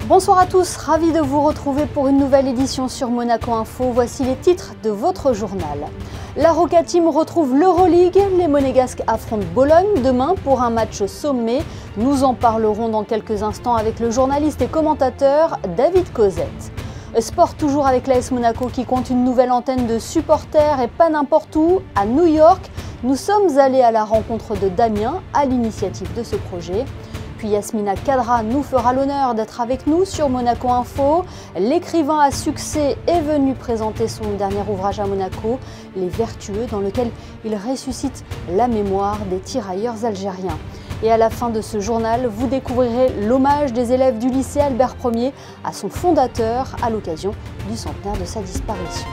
Bonsoir à tous, ravi de vous retrouver pour une nouvelle édition sur Monaco Info. Voici les titres de votre journal. La Roca Team retrouve l'Euroleague. Les Monégasques affrontent Bologne demain pour un match sommet. Nous en parlerons dans quelques instants avec le journaliste et commentateur David Cosette. Sport toujours avec l'AS Monaco qui compte une nouvelle antenne de supporters et pas n'importe où, à New York. Nous sommes allés à la rencontre de Damien à l'initiative de ce projet. Puis Yasmina Kadra nous fera l'honneur d'être avec nous sur Monaco Info. L'écrivain à succès est venu présenter son dernier ouvrage à Monaco, Les Vertueux, dans lequel il ressuscite la mémoire des tirailleurs algériens. Et à la fin de ce journal, vous découvrirez l'hommage des élèves du lycée Albert Ier à son fondateur à l'occasion du centenaire de sa disparition.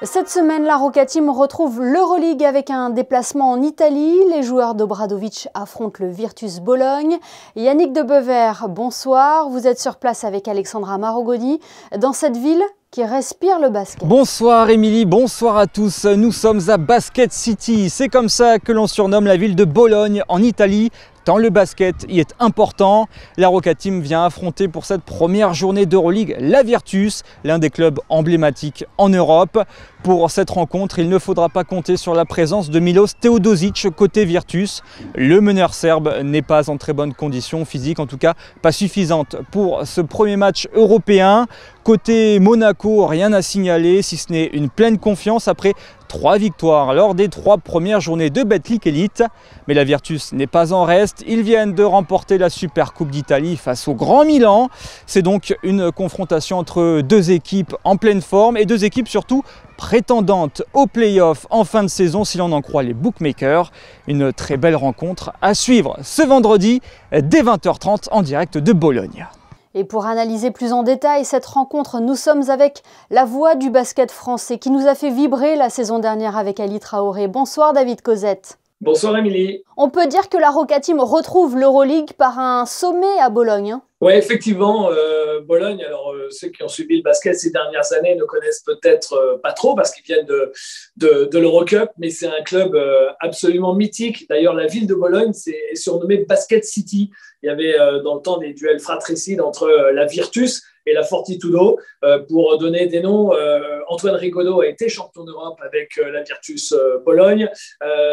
Cette semaine, la Roca Team retrouve l'Euroleague avec un déplacement en Italie. Les joueurs d'Obradovic affrontent le Virtus Bologne. Yannick Debever, bonsoir. Vous êtes sur place avec Alexandra Marogodi dans cette ville qui respire le basket. Bonsoir Émilie, bonsoir à tous. Nous sommes à Basket City. C'est comme ça que l'on surnomme la ville de Bologne en Italie. Tant le basket y est important, la Roca Team vient affronter pour cette première journée d'Euroleague la Virtus, l'un des clubs emblématiques en Europe. Pour cette rencontre, il ne faudra pas compter sur la présence de Milos Teodosic côté Virtus. Le meneur serbe n'est pas en très bonne condition physique, en tout cas pas suffisante pour ce premier match européen. Côté Monaco, rien à signaler si ce n'est une pleine confiance après 3 victoires lors des 3 premières journées de Betclic Elite. Mais la Virtus n'est pas en reste. Ils viennent de remporter la Super Coupe d'Italie face au Grand Milan. C'est donc une confrontation entre 2 équipes en pleine forme et 2 équipes surtout prétendantes aux playoffs en fin de saison si l'on en croit les bookmakers. Une très belle rencontre à suivre ce vendredi dès 20h30 en direct de Bologne. Et pour analyser plus en détail cette rencontre, nous sommes avec la voix du basket français qui nous a fait vibrer la saison dernière avec Ali Traoré. Bonsoir David Cosette. Bonsoir Émilie. On peut dire que la Roca Team retrouve l'Euroleague par un sommet à Bologne. Oui, effectivement, Bologne, alors ceux qui ont suivi le basket ces dernières années ne connaissent peut-être pas trop parce qu'ils viennent de l'Eurocup, mais c'est un club absolument mythique. D'ailleurs, la ville de Bologne est surnommée Basket City. Il y avait dans le temps des duels fratricides entre la Virtus et la Fortitudo. Pour donner des noms, Antoine Rigaudot a été champion d'Europe avec la Virtus Bologne.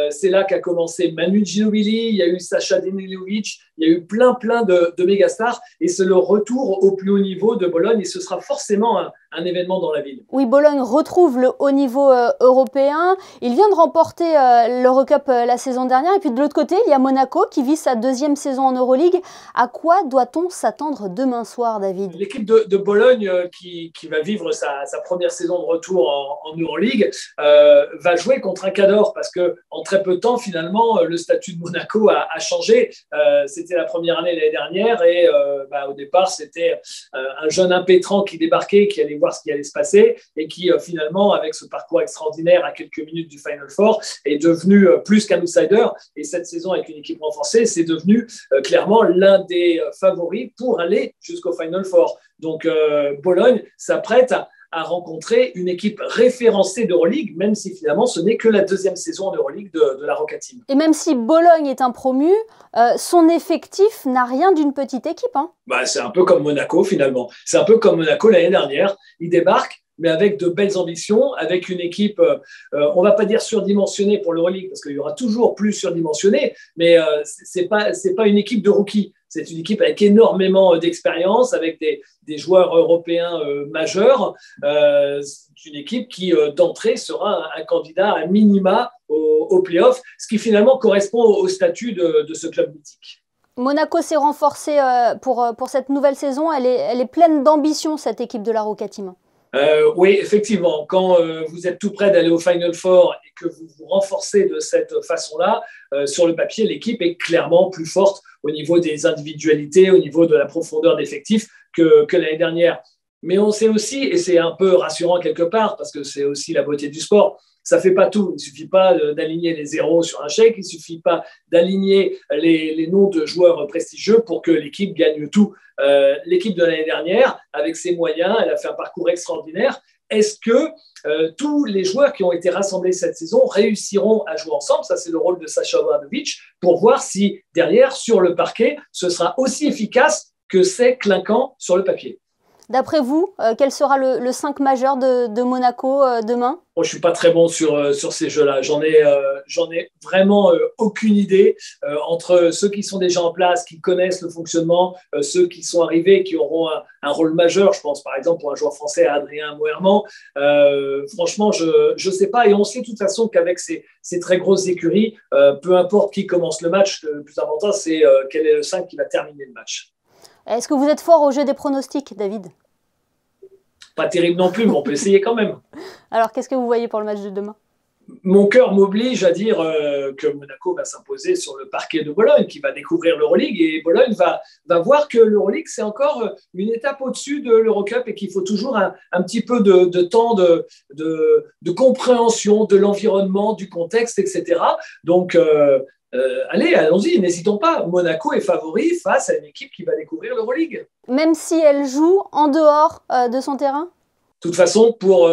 C'est là qu'a commencé Manu Ginobili, il y a eu Sacha Denilovic, il y a eu plein de mégastars et c'est le retour au plus haut niveau de Bologne et ce sera forcément un événement dans la ville. Oui, Bologne retrouve le haut niveau européen. Il vient de remporter l'Eurocup la saison dernière. Et puis de l'autre côté, il y a Monaco qui vit sa 2e saison en Euroleague. À quoi doit-on s'attendre demain soir, David ? L'équipe de Bologne qui va vivre sa première saison de retour en Euroleague va jouer contre un Cador parce qu'en très peu de temps, finalement, le statut de Monaco a changé. C'était la première année l'année dernière et au départ, c'était un jeune impétrant qui débarquait, qui allait voir ce qui allait se passer et qui finalement, avec ce parcours extraordinaire à quelques minutes du Final Four, est devenu plus qu'un outsider. Et cette saison, avec une équipe renforcée, c'est devenu clairement l'un des favoris pour aller jusqu'au Final Four. Donc Bologne s'apprête à rencontrer une équipe référencée d'Euroleague, même si finalement ce n'est que la 2e saison en Euroleague de la Roca Team. Et même si Bologne est un promu, son effectif n'a rien d'une petite équipe. C'est un peu comme Monaco finalement. C'est un peu comme Monaco l'année dernière. Il débarque, mais avec de belles ambitions, avec une équipe, on ne va pas dire surdimensionnée pour l'Euroleague, parce qu'il y aura toujours plus surdimensionnée, mais ce n'est pas une équipe de rookies. C'est une équipe avec énormément d'expérience, avec des joueurs européens majeurs. C'est une équipe qui, d'entrée, sera un candidat à minima au play-off, ce qui finalement correspond au statut de ce club mythique. Monaco s'est renforcée pour cette nouvelle saison. Elle est pleine d'ambition, cette équipe de la Roca Team. Oui, effectivement. Quand vous êtes tout près d'aller au Final Four et que vous vous renforcez de cette façon-là, sur le papier, l'équipe est clairement plus forte au niveau des individualités, au niveau de la profondeur d'effectifs que l'année dernière. Mais on sait aussi, et c'est un peu rassurant quelque part, parce que c'est aussi la beauté du sport, ça ne fait pas tout. Il ne suffit pas d'aligner les zéros sur un chèque, il ne suffit pas d'aligner les noms de joueurs prestigieux pour que l'équipe gagne tout. L'équipe de l'année dernière, avec ses moyens, elle a fait un parcours extraordinaire. Est-ce que tous les joueurs qui ont été rassemblés cette saison réussiront à jouer ensemble? Ça, c'est le rôle de Sacha Obradovic pour voir si derrière, sur le parquet, ce sera aussi efficace que c'est clinquant sur le papier. D'après vous, quel sera le 5 majeur de Monaco demain? Moi, je ne suis pas très bon sur ces jeux-là. J'en ai vraiment aucune idée. Entre ceux qui sont déjà en place, qui connaissent le fonctionnement, ceux qui sont arrivés, qui auront un rôle majeur, je pense par exemple pour un joueur français, Adrien Moerman. Franchement, je ne sais pas. Et on sait de toute façon qu'avec ces très grosses écuries, peu importe qui commence le match, le plus important, c'est quel est le 5 qui va terminer le match. Est-ce que vous êtes fort au jeu des pronostics, David? Pas terrible non plus, mais on peut essayer quand même. Alors, qu'est-ce que vous voyez pour le match de demain? Mon cœur m'oblige à dire que Monaco va s'imposer sur le parquet de Bologne, qui va découvrir l'Euroleague. Et Bologne va voir que l'Euroleague, c'est encore une étape au-dessus de l'Eurocup et qu'il faut toujours un petit peu de temps de compréhension de l'environnement, du contexte, etc. Donc, allons-y, n'hésitons pas. Monaco est favori face à une équipe qui va découvrir l'Euroleague. Même si elle joue en dehors de son terrain? De toute façon, pour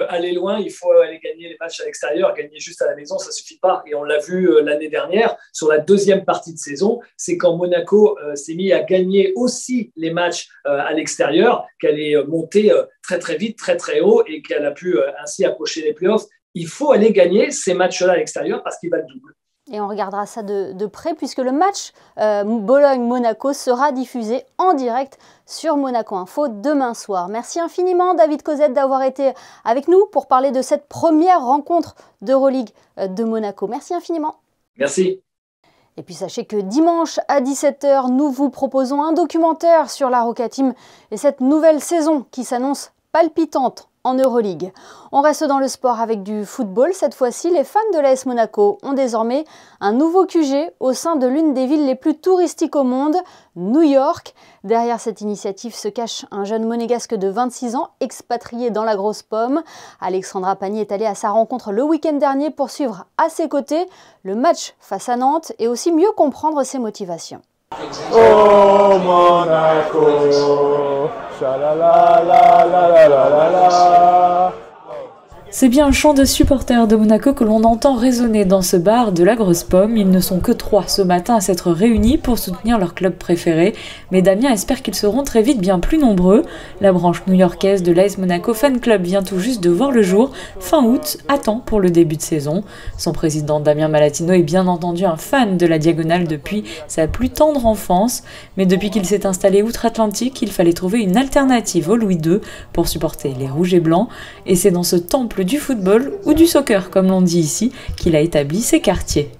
aller loin, il faut aller gagner les matchs à l'extérieur. Gagner juste à la maison, ça ne suffit pas. Et on l'a vu l'année dernière, sur la deuxième partie de saison, c'est quand Monaco s'est mis à gagner aussi les matchs à l'extérieur, qu'elle est montée très très vite, très très haut et qu'elle a pu ainsi approcher les playoffs. Il faut aller gagner ces matchs-là à l'extérieur parce qu'il va le double. Et on regardera ça de près puisque le match Bologne-Monaco sera diffusé en direct sur Monaco Info demain soir. Merci infiniment David Cosette d'avoir été avec nous pour parler de cette première rencontre d'Euroleague de Monaco. Merci infiniment. Merci. Et puis sachez que dimanche à 17 h, nous vous proposons un documentaire sur la Roca Team et cette nouvelle saison qui s'annonce palpitante en Euroleague. On reste dans le sport avec du football. Cette fois-ci, les fans de l'AS Monaco ont désormais un nouveau QG au sein de l'une des villes les plus touristiques au monde, New York. Derrière cette initiative se cache un jeune monégasque de 26 ans, expatrié dans la Grosse Pomme. Alexandra Pagny est allée à sa rencontre le week-end dernier pour suivre à ses côtés le match face à Nantes et aussi mieux comprendre ses motivations. Oh Monaco, cha-la-la-la-la-la-la-la-la. C'est bien un chant de supporters de Monaco que l'on entend résonner dans ce bar de la Grosse Pomme. Ils ne sont que 3 ce matin à s'être réunis pour soutenir leur club préféré. Mais Damien espère qu'ils seront très vite bien plus nombreux. La branche new-yorkaise de l'AS Monaco Fan Club vient tout juste de voir le jour, fin août, à temps pour le début de saison. Son président Damien Malatino est bien entendu un fan de la Diagonale depuis sa plus tendre enfance. Mais depuis qu'il s'est installé outre-Atlantique, il fallait trouver une alternative au Louis II pour supporter les Rouges et Blancs. Et c'est dans ce temple du football ou du soccer, comme l'on dit ici, qu'il a établi ses quartiers.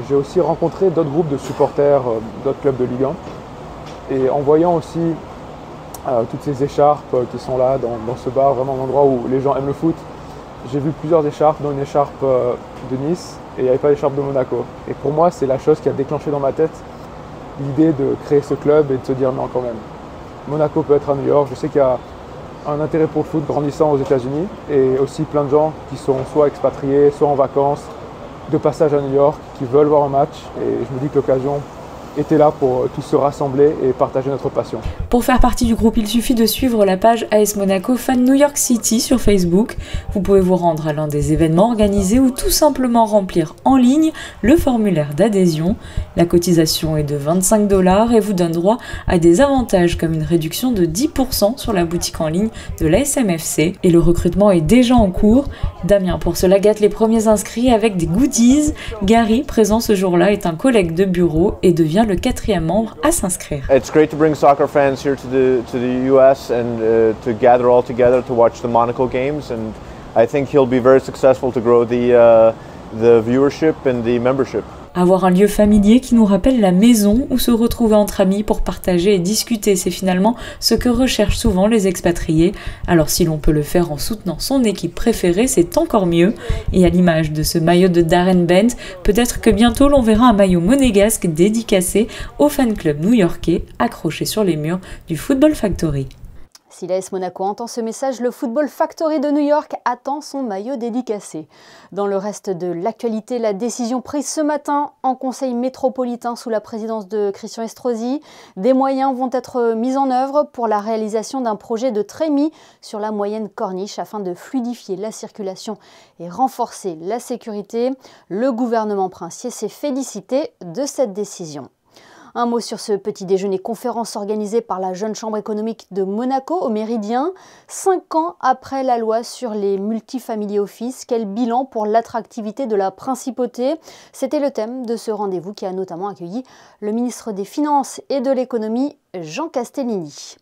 J'ai aussi rencontré d'autres groupes de supporters, d'autres clubs de Ligue 1. Et en voyant aussi toutes ces écharpes qui sont là dans ce bar, vraiment un endroit où les gens aiment le foot, j'ai vu plusieurs écharpes, dont une écharpe de Nice, et il n'y avait pas d'écharpe de Monaco. Et pour moi, c'est la chose qui a déclenché dans ma tête l'idée de créer ce club et de se dire non quand même. Monaco peut être à New York, je sais qu'il y a un intérêt pour le foot grandissant aux États-Unis et aussi plein de gens qui sont soit expatriés, soit en vacances, de passage à New York, qui veulent voir un match. Et je me dis que l'occasion était là pour tous se rassembler et partager notre passion. Pour faire partie du groupe, il suffit de suivre la page AS Monaco Fan New York City sur Facebook. Vous pouvez vous rendre à l'un des événements organisés ou tout simplement remplir en ligne le formulaire d'adhésion. La cotisation est de 25 $ et vous donne droit à des avantages comme une réduction de 10% sur la boutique en ligne de la SMFC. Et le recrutement est déjà en cours. Damien pour cela gâte les premiers inscrits avec des goodies. Gary, présent ce jour-là, est un collègue de bureau et devient le 4e membre à s'inscrire. It's great to bring soccer fans here to the US and to gather all together to watch the Monaco games, and I think he'll be very successful to grow the viewership and the membership. Avoir un lieu familier qui nous rappelle la maison où se retrouver entre amis pour partager et discuter, c'est finalement ce que recherchent souvent les expatriés. Alors si l'on peut le faire en soutenant son équipe préférée, c'est encore mieux. Et à l'image de ce maillot de Darren Bent, peut-être que bientôt l'on verra un maillot monégasque dédicacé au fan club new-yorkais accroché sur les murs du Football Factory. Si l'AS Monaco entend ce message, le Football Factory de New York attend son maillot dédicacé. Dans le reste de l'actualité, la décision prise ce matin en conseil métropolitain sous la présidence de Christian Estrosi, des moyens vont être mis en œuvre pour la réalisation d'un projet de trémie sur la moyenne corniche afin de fluidifier la circulation et renforcer la sécurité. Le gouvernement princier s'est félicité de cette décision. Un mot sur ce petit déjeuner conférence organisé par la Jeune Chambre économique de Monaco au Méridien. 5 ans après la loi sur les multifamily office, quel bilan pour l'attractivité de la principauté? C'était le thème de ce rendez-vous qui a notamment accueilli le ministre des Finances et de l'Économie, Jean Castellini.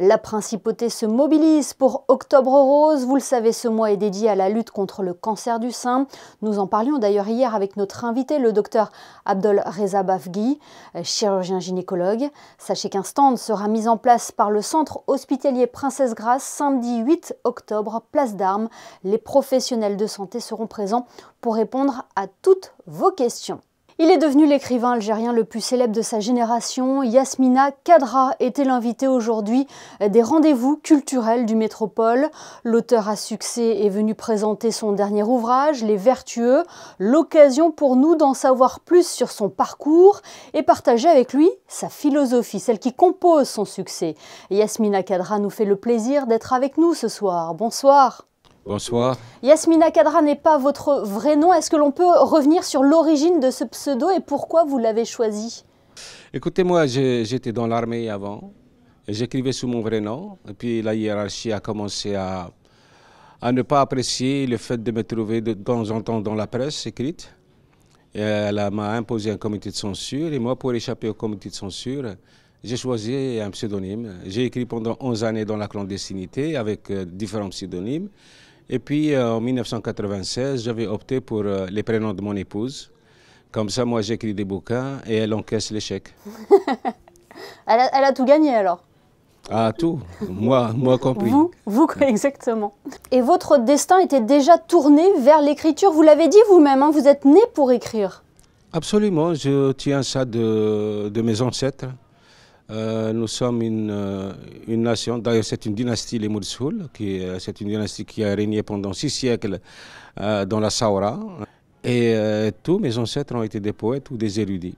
La principauté se mobilise pour Octobre Rose. Vous le savez, ce mois est dédié à la lutte contre le cancer du sein. Nous en parlions d'ailleurs hier avec notre invité, le docteur Abdol Reza Bafghi, chirurgien gynécologue. Sachez qu'un stand sera mis en place par le centre hospitalier Princesse Grace samedi 8 octobre, place d'Armes. Les professionnels de santé seront présents pour répondre à toutes vos questions. Il est devenu l'écrivain algérien le plus célèbre de sa génération. Yasmina Khadra était l'invité aujourd'hui des rendez-vous culturels du Métropole. L'auteur à succès est venu présenter son dernier ouvrage, Les Vertueux. L'occasion pour nous d'en savoir plus sur son parcours et partager avec lui sa philosophie, celle qui compose son succès. Yasmina Khadra nous fait le plaisir d'être avec nous ce soir. Bonsoir. Bonsoir. Yasmina Khadra n'est pas votre vrai nom. Est-ce que l'on peut revenir sur l'origine de ce pseudo et pourquoi vous l'avez choisi? Écoutez, moi, j'étais dans l'armée avant. J'écrivais sous mon vrai nom. Et puis la hiérarchie a commencé à ne pas apprécier le fait de me trouver de temps en temps dans la presse écrite. Et elle m'a imposé un comité de censure. Et moi, pour échapper au comité de censure, j'ai choisi un pseudonyme. J'ai écrit pendant 11 années dans la clandestinité avec différents pseudonymes. Et puis en 1996, j'avais opté pour les prénoms de mon épouse. Comme ça, moi, j'écris des bouquins et elle encaisse les chèques. Elle a tout gagné alors? Ah, tout. Moi compris. Vous, exactement. Et votre destin était déjà tourné vers l'écriture. Vous l'avez dit vous-même, hein, vous êtes né pour écrire. Absolument. Je tiens ça de mes ancêtres. Nous sommes une nation, d'ailleurs c'est une dynastie, les Moursoul, c'est une dynastie qui a régné pendant 6 siècles dans la Sahara. Et tous mes ancêtres ont été des poètes ou des érudits.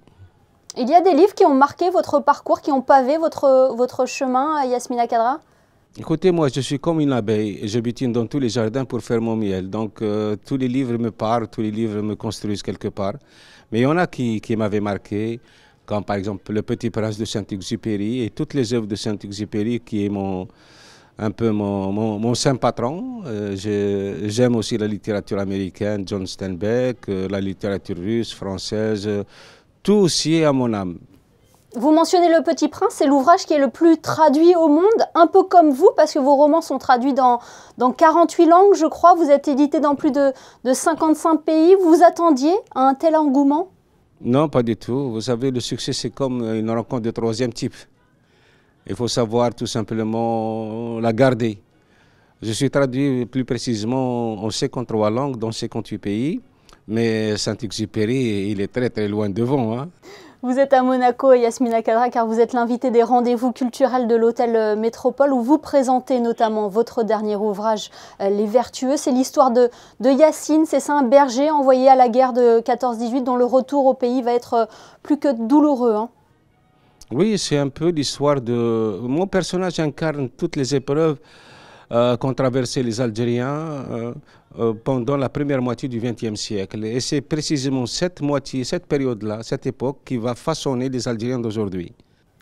Il y a des livres qui ont marqué votre parcours, qui ont pavé votre chemin, Yasmina Khadra? Écoutez, moi je suis comme une abeille, je butine dans tous les jardins pour faire mon miel. Donc tous les livres me parlent, tous les livres me construisent quelque part. Mais il y en a qui m'avaient marqué, comme par exemple Le Petit Prince de Saint-Exupéry et toutes les œuvres de Saint-Exupéry qui est un peu mon saint patron. J'aime aussi la littérature américaine, John Steinbeck, la littérature russe, française, tout aussi est à mon âme. Vous mentionnez Le Petit Prince, c'est l'ouvrage qui est le plus traduit au monde, un peu comme vous, parce que vos romans sont traduits dans 48 langues, je crois. Vous êtes édité dans plus de 55 pays. Vous attendiez à un tel engouement? Non, pas du tout. Vous savez, le succès, c'est comme une rencontre de troisième type. Il faut savoir tout simplement la garder. Je suis traduit plus précisément en 53 langues dans 58 pays, mais Saint-Exupéry, il est très très loin devant. Hein. Vous êtes à Monaco, Yasmina Khadra, car vous êtes l'invité des rendez-vous culturels de l'Hôtel Métropole où vous présentez notamment votre dernier ouvrage, Les Vertueux. C'est l'histoire de Yacine, c'est ça, un berger envoyé à la guerre de 14-18 dont le retour au pays va être plus que douloureux. Hein. Oui, c'est un peu l'histoire de... Mon personnage incarne toutes les épreuves qu'ont traversé les Algériens pendant la première moitié du XXe siècle. Et c'est précisément cette période-là, cette époque, qui va façonner les Algériens d'aujourd'hui.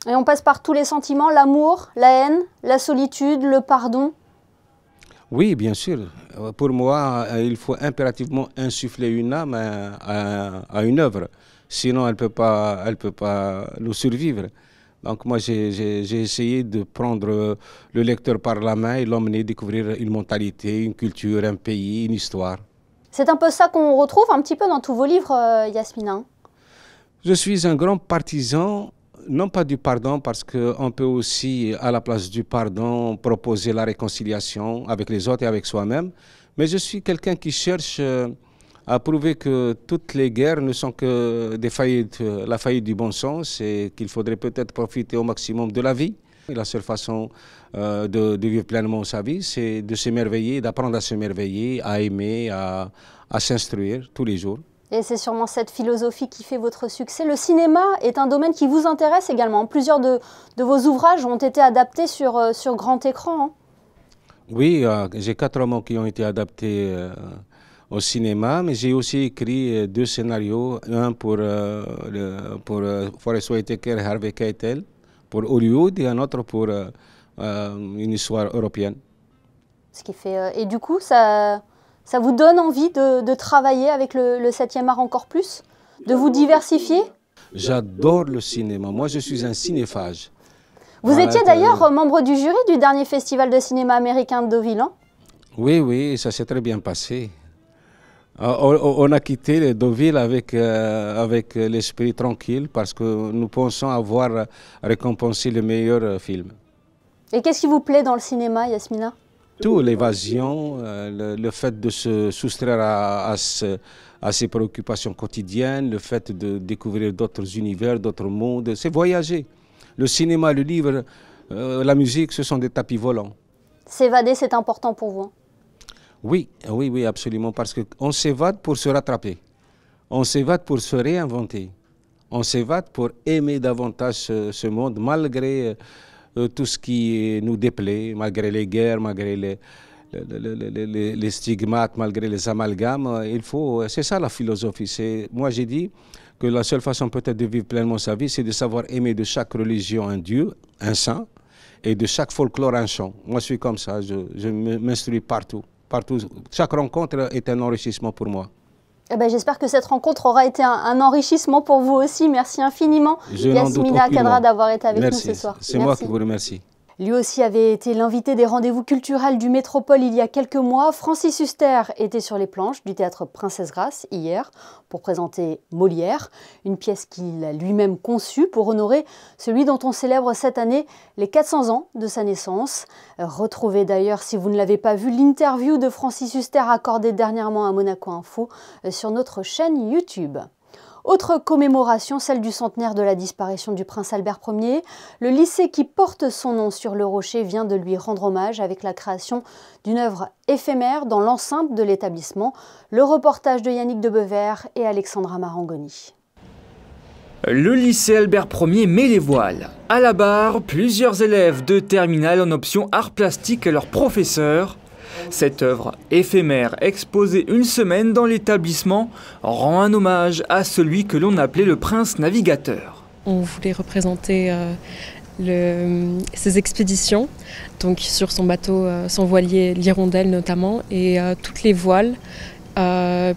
Et on passe par tous les sentiments, l'amour, la haine, la solitude, le pardon? Oui, bien sûr. Pour moi, il faut impérativement insuffler une âme à une œuvre. Sinon, elle ne peut pas nous survivre. Donc moi, j'ai essayé de prendre le lecteur par la main et l'emmener découvrir une mentalité, une culture, un pays, une histoire. C'est un peu ça qu'on retrouve un petit peu dans tous vos livres, Yasmina. Je suis un grand partisan, non pas du pardon, parce qu'on peut aussi, à la place du pardon, proposer la réconciliation avec les autres et avec soi-même. Mais je suis quelqu'un qui cherche à prouver que toutes les guerres ne sont que des faillites, la faillite du bon sens et qu'il faudrait peut-être profiter au maximum de la vie. Et la seule façon de vivre pleinement sa vie, c'est de s'émerveiller, d'apprendre à s'émerveiller, à aimer, à s'instruire tous les jours. Et c'est sûrement cette philosophie qui fait votre succès. Le cinéma est un domaine qui vous intéresse également. Plusieurs de vos ouvrages ont été adaptés sur grand écran. Hein. Oui, j'ai 4 romans qui ont été adaptés au cinéma, mais j'ai aussi écrit 2 scénarios, un pour Forest Whitaker et Harvey Keitel, pour Hollywood, et un autre pour une histoire européenne. Ce qui fait, et du coup, ça vous donne envie de travailler avec le 7e art encore plus? De vous diversifier? J'adore le cinéma. Moi, je suis un cinéphage. Vous étiez d'ailleurs membre du jury du dernier festival de cinéma américain de Deauville, hein? Oui, oui, ça s'est très bien passé. On a quitté Deauville avec l'esprit tranquille parce que nous pensons avoir récompensé le meilleur film. Et qu'est-ce qui vous plaît dans le cinéma, Yasmina? Tout, l'évasion, le fait de se soustraire à ses préoccupations quotidiennes, le fait de découvrir d'autres univers, d'autres mondes, c'est voyager. Le cinéma, le livre, la musique, ce sont des tapis volants. S'évader, c'est important pour vous, hein? Oui, oui, oui, absolument, parce qu'on s'évade pour se rattraper. On s'évade pour se réinventer. On s'évade pour aimer davantage ce monde, malgré tout ce qui nous déplaît, malgré les guerres, malgré les stigmates, malgré les amalgames. C'est ça la philosophie. Moi, j'ai dit que la seule façon peut-être de vivre pleinement sa vie, c'est de savoir aimer de chaque religion un Dieu, un saint, et de chaque folklore un chant. Moi, je suis comme ça, je m'instruis partout. Partout. Chaque rencontre est un enrichissement pour moi. Eh ben, j'espère que cette rencontre aura été un enrichissement pour vous aussi. Merci infiniment, Yasmina Khadra, d'avoir été avec nous ce soir. C'est moi qui vous remercie. Lui aussi avait été l'invité des rendez-vous culturels du Métropole il y a quelques mois. Francis Huster était sur les planches du théâtre Princesse Grace hier pour présenter Molière, une pièce qu'il a lui-même conçue pour honorer celui dont on célèbre cette année les 400 ans de sa naissance. Retrouvez d'ailleurs, si vous ne l'avez pas vu, l'interview de Francis Huster accordée dernièrement à Monaco Info sur notre chaîne YouTube. Autre commémoration, celle du centenaire de la disparition du prince Albert Ier. Le lycée qui porte son nom sur le rocher vient de lui rendre hommage avec la création d'une œuvre éphémère dans l'enceinte de l'établissement. Le reportage de Yannick Debevert et Alexandra Marangoni. Le lycée Albert Ier met les voiles. À la barre, plusieurs élèves de terminale en option art plastique et leurs professeurs. Cette œuvre éphémère, exposée une semaine dans l'établissement, rend un hommage à celui que l'on appelait le prince navigateur. On voulait représenter ses expéditions, donc sur son bateau, son voilier, l'Hirondelle notamment, et toutes les voiles,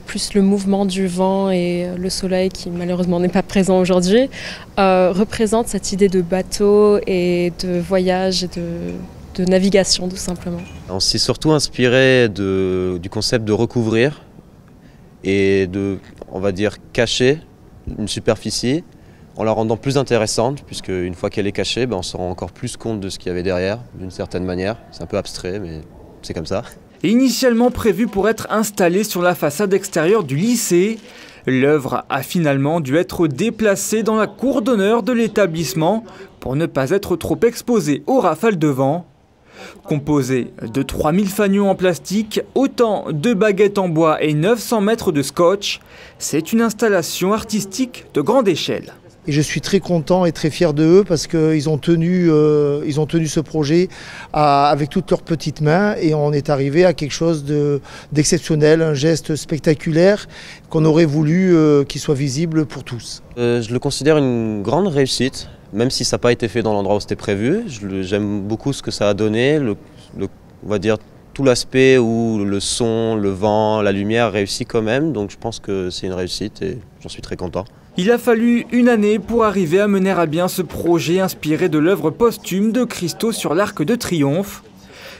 plus le mouvement du vent et le soleil qui malheureusement n'est pas présent aujourd'hui, représentent cette idée de bateau et de voyage et de navigation tout simplement. On s'est surtout inspiré du concept de recouvrir et de, on va dire, cacher une superficie en la rendant plus intéressante, puisque une fois qu'elle est cachée, on se rend encore plus compte de ce qu'il y avait derrière, d'une certaine manière. C'est un peu abstrait, mais c'est comme ça. Initialement prévue pour être installée sur la façade extérieure du lycée, l'œuvre a finalement dû être déplacée dans la cour d'honneur de l'établissement pour ne pas être trop exposée aux rafales de vent. Composée de 3000 fanions en plastique, autant de baguettes en bois et 900 mètres de scotch, c'est une installation artistique de grande échelle. Et je suis très content et très fier de eux parce qu'ils ont tenu ce projet avec toutes leurs petites mains et on est arrivé à quelque chose d'exceptionnel, un geste spectaculaire qu'on aurait voulu qu'il soit visible pour tous. Je le considère une grande réussite, même si ça n'a pas été fait dans l'endroit où c'était prévu. J'aime beaucoup ce que ça a donné, on va dire tout l'aspect où le son, le vent, la lumière réussit quand même, donc je pense que c'est une réussite et j'en suis très content. Il a fallu une année pour arriver à mener à bien ce projet inspiré de l'œuvre posthume de Christo sur l'Arc de Triomphe.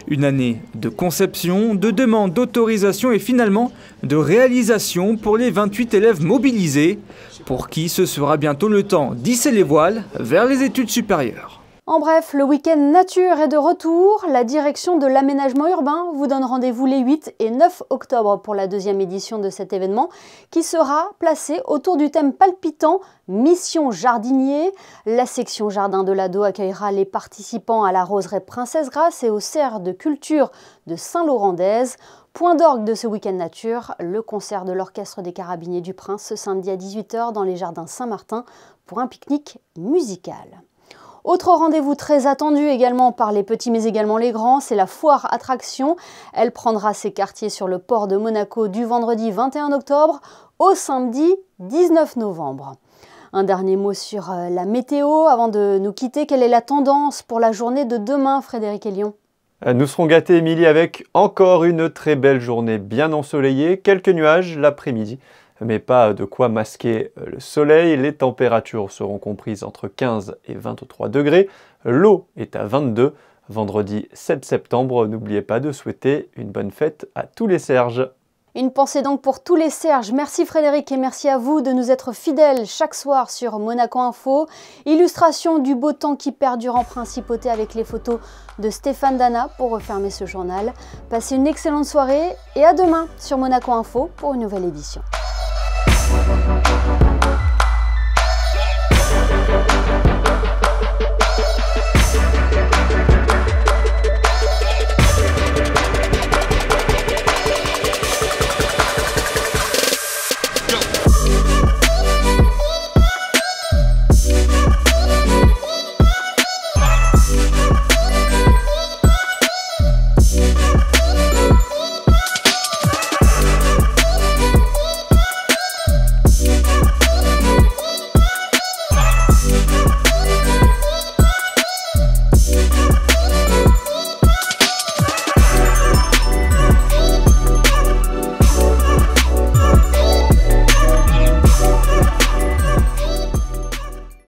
Une année de conception, de demande d'autorisation et finalement de réalisation pour les 28 élèves mobilisés, pour qui ce sera bientôt le temps d'hisser les voiles vers les études supérieures. En bref, le week-end nature est de retour. La direction de l'aménagement urbain vous donne rendez-vous les 8 et 9 octobre pour la deuxième édition de cet événement qui sera placé autour du thème palpitant Mission Jardinier. La section Jardin de l'Ado accueillera les participants à la roseraie Princesse Grace et au cerf de culture de Saint-Laurent-d'Aise. Point d'orgue de ce week-end nature, le concert de l'Orchestre des Carabiniers du Prince ce samedi à 18 h dans les jardins Saint-Martin pour un pique-nique musical. Autre rendez-vous très attendu également par les petits mais également les grands, c'est la foire attraction. Elle prendra ses quartiers sur le port de Monaco du vendredi 21 octobre au samedi 19 novembre. Un dernier mot sur la météo avant de nous quitter. Quelle est la tendance pour la journée de demain, Frédéric Elion? Nous serons gâtés, Émilie, avec encore une très belle journée bien ensoleillée, quelques nuages l'après-midi, mais pas de quoi masquer le soleil. Les températures seront comprises entre 15 et 23 degrés. L'eau est à 22. Vendredi 7 septembre, n'oubliez pas de souhaiter une bonne fête à tous les Serges. Une pensée donc pour tous les Serges. Merci Frédéric et merci à vous de nous être fidèles chaque soir sur Monaco Info. Illustration du beau temps qui perdure en principauté avec les photos de Stéphane Dana pour refermer ce journal. Passez une excellente soirée et à demain sur Monaco Info pour une nouvelle édition.